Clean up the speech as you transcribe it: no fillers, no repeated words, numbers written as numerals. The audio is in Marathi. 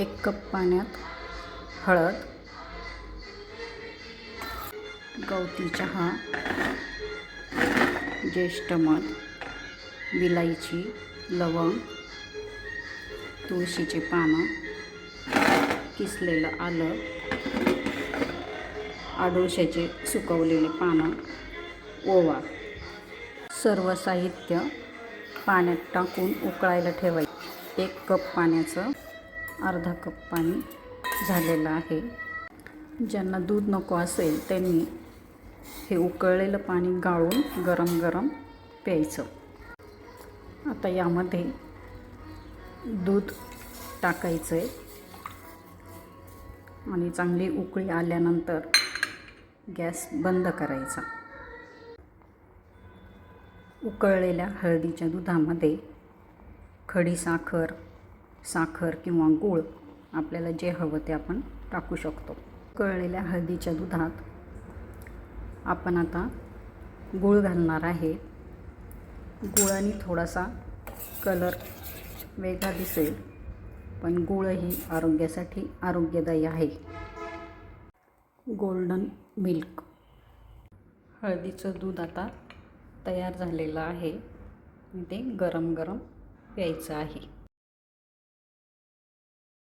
1 कप पाण्यात हळद, गवती चहा, ज्येष्ठ मध, विलायची, लवंग, तुळशीची पानं, किसलेलं आलं, आडोशाचे सुकवलेले पानं, ओवा. सर्व साहित्य पाण्यात टाकून उकळायला ठेवायचे. 1 कप पाण्याचं अर्धा कप पाणी झालेलं आहे. ज्यांना दूध नको असेल त्यांनी हे उकळलेलं पाणी गाळून गरम गरम प्यायचं. आता यामध्ये दूध टाकायचं आहे आणि चांगली उकळी आल्यानंतर गॅस बंद करायचा. उकळलेल्या हळदीच्या दुधामध्ये खडी साखर, साखर किंवा गूळ आपल्याला जे हवं ते आपण टाकू शकतो. उकळलेल्या हळदीच्या दुधात आपण आता गूळ घालणार आहे. गुळाने थोडासा कलर वेगळा दिसेल, पण गूळही आरोग्यासाठी आरोग्यदायी आहे. Golden milk. हळदीचं दूध आता तयार झालेलं आहे. ते गरम गरम प्यायचं आहे.